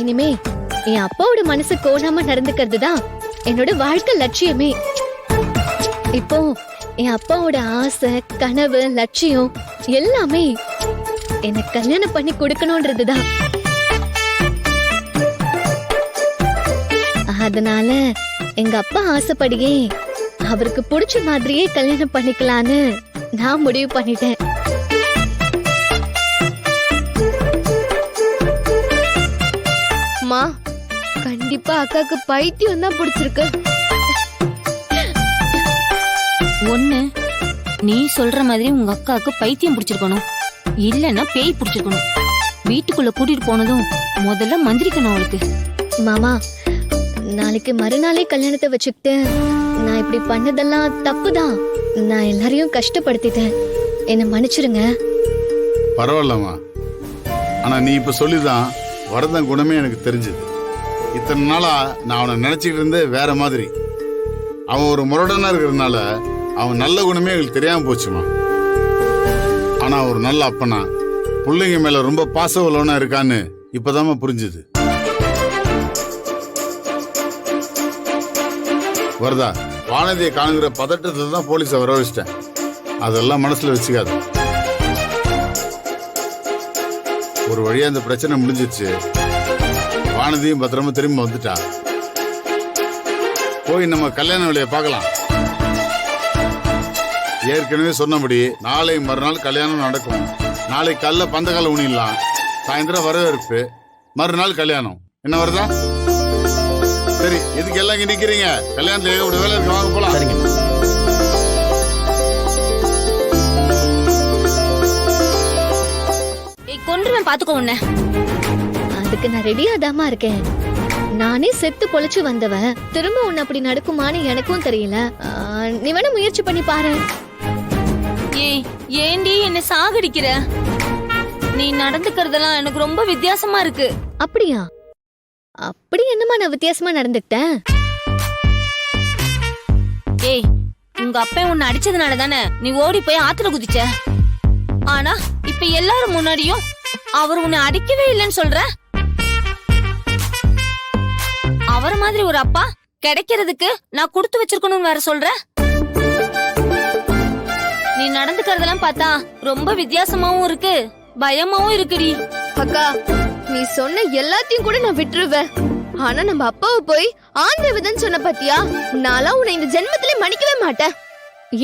இனிமே என் அப்பாவோட மனசு கோணாம நடந்துக்கிறது தான் என்னோட வாழ்க்கை லட்சியமே. இப்போ என் அப்பாவோட ஆசை, கனவு, லட்சியம் எல்லாமே எனக்கு கல்யாணம் பண்ணி கொடுக்கணும்ன்றதுதான். அதனால எங்க அப்பா ஆசைப்படியே அவருக்கு பிடிச்ச மாதிரியே கல்யாணம் பண்ணிக்கலான்னு நான் முடிவு பண்ணிட்டேன். அம்மா, கண்டிப்பா அக்காக்கு பைத்தியம் தான் பிடிச்சிருக்கு. ஒண்ணு, நீ சொல்ற மாதிரி உங்க அக்காவுக்கு பைத்தியம் பிடிச்சிருக்கணும், இல்லன்னா பேய் பிடிச்சிருக்கணும். வீட்டுக்குள்ள கூட்டிட்டு போனதும் முதல்ல மந்திரிக்கணும் அவளுக்கு. மாமா, நாளைக்கு மறுநாளே கல்யாணத்தை வச்சுக்கிட்டு நான் இப்படி பண்ணதெல்லாம் தப்புதான். நான் எல்லாரையும் கஷ்டப்படுத்திட்டேன், என்ன மன்னிச்சிருங்க. பரவாயில்லம்மா. ஆனா நீ இப்ப சொல்லிதான் வரதன் குணமே எனக்கு தெரிஞ்சது. இத்தனை நாளா நான் அவனை நினைச்சிட்டு இருந்தே வேற மாதிரி. அவன் ஒரு முரடனா இருக்கிறதுனால அவன் நல்ல குணமே எங்களுக்கு தெரியாம போச்சுமா. ஆனா ஒரு நல்ல அப்பனா, பிள்ளைங்க மேல ரொம்ப பாச உள்ளவனா இருக்கான்னு இப்பதாம்மா புரிஞ்சுது. வரதா, வானதியை காணுங்கிற பதட்டத்துல தான் போலீஸை வரவழைச்சிட்டேன். அதெல்லாம் மனசுல வச்சுக்காது. ஒரு வழியா அந்த பிரச்சனை முடிஞ்சிச்சு. வானதியும் பத்திரமா திரும்ப வந்துட்டா. போய் நம்ம கல்யாண வேலையை பார்க்கலாம். ஏற்கனவே சொன்னபடி நாளை மறுநாள் கல்யாணம் நடக்கும். நாளை காலைல பந்தகால ஊனிடலாம். சாயந்தரம் வரவேற்பு, மறுநாள் கல்யாணம். என்ன வருதா? சரி, இதுக்கு எல்லாம் இங்க நிக்கிறீங்க. கல்யாணத்துல ஏதோ வேலை இருக்கு, வாங்க போலாம். கொன்றுவேன் பாத்துக்கோ உன்ன. அதுக்கு நான் ரெடியா தாமா இருக்கேன். நானே செத்து பொழைச்சு வந்தவ, திரும்ப ஒன்னு அப்படி நடக்குமான்னு எனக்கும் தெரியல. நீ வேணா முயற்சி பண்ணி பாரு. ஏய், ஏண்டி என்ன சாகடிக்கிற? நீ நடந்துக்கிறதெல்லாம் எனக்கு ரொம்ப வித்தியாசமா இருக்கு. அப்படியா? அப்படி என்னமா நான் வித்தியாசமா நடந்துக்கிட்டேன்? ஏய், உங்க அப்பா உன்னை அடிச்சதுனால தானே நீ ஓடி போய் ஆத்துல குதிச்ச. ஆனா இப்ப எல்லாரும் முன்னாடியும் அவர் உன்னை அடிக்கவே இல்லைன்னு சொல்ற. அவர மாதிரி ஒரு அப்பா கிடைக்கிறதுக்கு நான் கொடுத்து வச்சிருக்கணும்னு வேற சொல்ற. நீ நடந்துக்கிறதெல்லாம் பார்த்தா ரொம்ப வித்தியாசமாவும் இருக்கு, பயமாவும் இருக்குடி. அக்கா, நீ சொன்ன எல்லாத்தையும் கூட நான் விட்டுருவேன். ஆனா நம்ம அப்பாவை போய் ஆண்டவன் சொன்ன பத்தியா, நான்லாம் உன்னை இந்த ஜென்மத்திலே மன்னிக்கவே மாட்டேன்.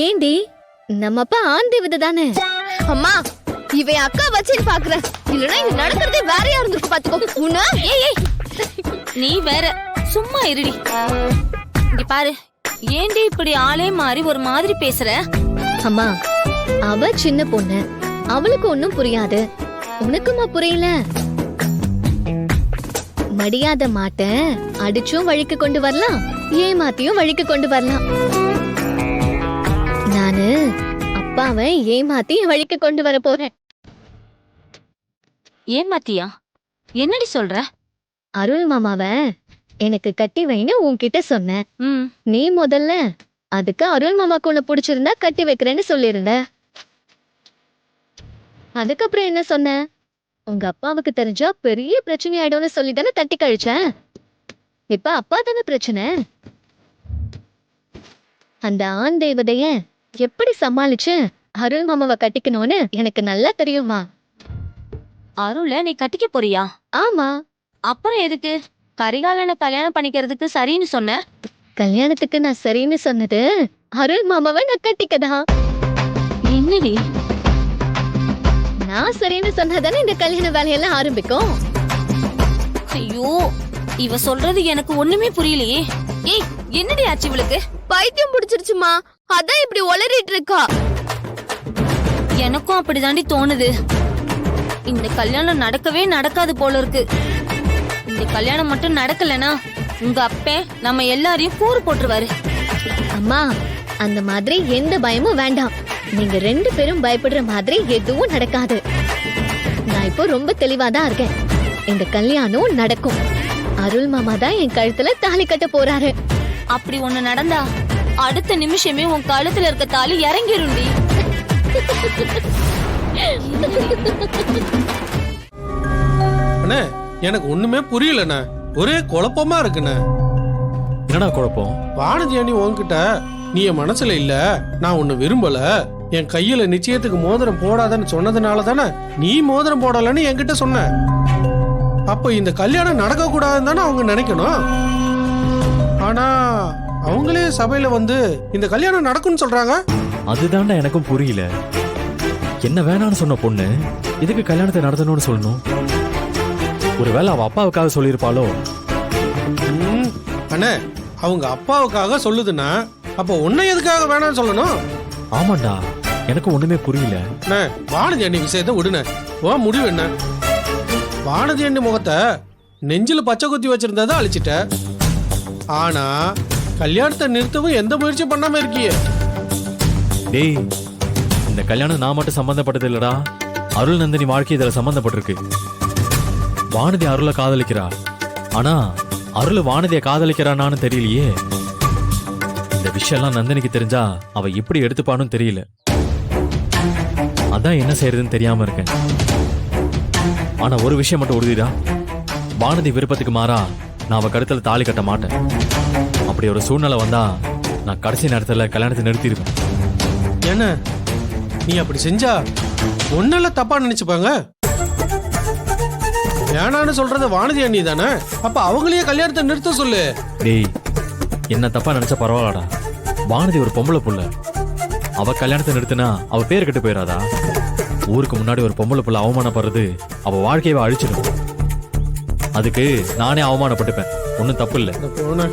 ஏண்டி, நம்ம அப்பா ஆண் தேவதை தானே. அம்மா, இவன் அக்கா வச்சுன்னு பாக்குறேன், இல்லன்னா இது நடக்கிறதே வேறையா இருந்திருக்கு பாத்துக்கோ. உன்ன ஏய் ஏய், நீ வேற சும்மா இருடி. இங்க பாரு, ஏண்டி இப்படி ஆளே மாறி ஒரு மாதிரி பேசுற? அம்மா, அவ சின்ன பொண்ணு, அவளுக்கு ஒண்ணும் புரியாது. உனக்குமா புரியல? மடியாத மாட்ட அடிச்சும் வழிக்கு கொண்டு வரலாம், ஏமாத்தியும் வழிக்கு கொண்டு வரலாம். நானு அப்பாவை ஏமாத்தி வழிக்கு கொண்டு வர போறேன். ஏமாத்தியா? என்னடி சொல்ற? அருள் மாமாவ எனக்கு கட்டி வைன்னு உன்கிட்ட சொன்னேன். நீ முதல்ல அதுக்கு அருள் மாமாக்கு உன்னை பிடிச்சிருந்தா கட்டி வைக்கிறேன்னு சொல்லிருந்த. அதுக்கப்புறம் என்ன சொன்ன? உங்க அப்பாவுக்கு தெரிஞ்சா பெரிய பிரச்சனை ஆயிடும்னு சொல்லி தானே தட்டி கழிச்சேன். இப்ப அப்பா தானே பிரச்சனை. அந்த ஆண் தேவதைய எப்படி சமாளிச்சு அருள் மாமாவை கட்டிக்கணும்னு எனக்கு நல்லா தெரியுமா. அருள நீ கட்டிக்க போறியா? ஆமா. அப்புறம் எதுக்கு கரிகாலனை கல்யாணம் பண்ணிக்கிறதுக்கு சரின்னு சொன்ன? கல்யாணத்துக்கு நான் சரின்னு சொன்னது அருள் மாமாவை நான் கட்டிக்கதான். என்னடி? நான் சரின்னு சொன்னதானே இந்த கல்யாண வேலையெல்லாம் ஆரம்பிக்கும். ஐயோ, இவ சொல்றது எனக்கு ஒண்ணுமே புரியலையே. ஏய், என்னடி ஆச்சு இவளுக்கு? பைத்தியம் பிடிச்சிருச்சுமா, அதான் இப்படி ஒளறிட்டு இருக்கா. எனக்கும் அப்படிதாண்டி தோணுது. இந்த கல்யாணம் நடக்கவே நடக்காது போல இருக்கு. இந்த கல்யாணம் மட்டும் நடக்கலனா உங்க அப்பே நம்ம எல்லாரையும் கூறு போட்டுருவாரு. அம்மா, அந்த மாதிரி எந்த பயமும் வேண்டாம். நீங்க ரெண்டு பேரும் பயப்படுற மாதிரி எதுவும் நடக்காது. நான் இப்போ ரொம்ப தெளிவாதான் இருக்கேன். இந்த கல்யாணம் நடக்கும். அருள் மாமா தான் என் கழுத்துல தாலி கட்ட போறாரு. அப்படி ஒண்ணு நடந்தா அடுத்த நிமிஷமே உன் கழுத்துல இருக்க தாலி இறங்கிருண்டி. அண்ணே, எனக்கு ஒண்ணுமே புரியலண்ணே. ஒரே குழப்பமா இருக்குண்ணே. என்னடா குழப்பம்? வானதி அண்ணி உன்கிட்ட நீ என் மனசுல இல்ல, நான் உன்னை விரும்பல, என் கையில நிச்சயத்துக்கு மோதிரம் போடாதன்னு சொன்னதுனால தானே நீ மோதிரம் போடலன்னு என்கிட்ட சொன்ன. அப்ப இந்த கல்யாணம் நடக்க கூடாதுன்னு தானே அவங்க நினைக்கணும். ஆனா அவங்களே சபையில வந்து இந்த கல்யாணம் நடக்கும்னு சொல்றாங்க. அதுதான்டா எனக்கும் புரியல. என்ன வேணான்னு சொன்ன பொண்ணு இதுக்கு கல்யாணத்தை நடத்தணும்னு சொல்லணும்? ஒருவேளை அவ அப்பாவுக்காக சொல்லியிருப்பாளோ? அண்ணே, அவங்க அப்பாவுக்காக சொல்லுதுன்னா அப்ப உன்னை எதுக்காக வேணாம்னு சொல்லணும்? ஆமாண்டா, எனக்கு ஒண்ணுமே புரியல. அண்ணே, வானதி அண்ணி விஷயத்த விடுன. ஓ முடிவு என்ன? வானதி அண்ணி முகத்தை நெஞ்சில பச்சை குத்தி வச்சிருந்ததை அழிச்சிட்ட. ஆனா கல்யாணத்தை நிறுத்தவும் எந்த முயற்சி பண்ணாம இருக்கியே. டேய், இந்த கல்யாணம் நான் மட்டும் சம்பந்தப்பட்டது இல்லடா, அருள் நந்தினி வாழ்க்கை இதுல சம்பந்தப்பட்டிருக்கு. வானதி அருளை காதலிக்கிறா, ஆனா அருள் வானதியை காதலிக்கிறானான்னு தெரியலையே. இந்த விஷயம்லாம் நந்தினிக்கு தெரிஞ்சா அவ எப்படி எடுத்துப்பான்னு தெரியல. அதான் என்ன செய்யறதுன்னு தெரியாம இருக்கேன். ஆனா ஒரு விஷயம் மட்டும் உறுதிடா, வானதி விருப்பத்துக்கு மாறா நான் அவ கழுத்துல தாலி கட்ட மாட்டேன். அப்படி ஒரு சூழ்நிலை வந்தா நான் கடைசி நேரத்துல கல்யாணத்தை நிறுத்திடுவேன். என்ன நீ அப்படி செஞ்சா ஒன்னெல்லாம் தப்பா நினைச்சுப்பாங்க. வேணான்னு சொல்றது வானதி அண்ணி தானே, அப்ப அவங்களையே கல்யாணத்தை நிறுத்த சொல்லு. டேய், என்ன தப்பா நினைச்சா பரவாயில்லடா. வானதி ஒரு பொம்பளை புள்ள, அவ கல்யாணத்தை நிறுத்தினா அவ பேர் கெட்டு போயிடாதா? ஊருக்கு முன்னாடி ஒரு பொம்பளை புள்ள அவமானப்படுறது அவ வாழ்க்கையை அழிச்சிடும். அதுக்கு நானே அவமானப்பட்டுப்பேன். ஒன்னும் தப்பு இல்லை. போன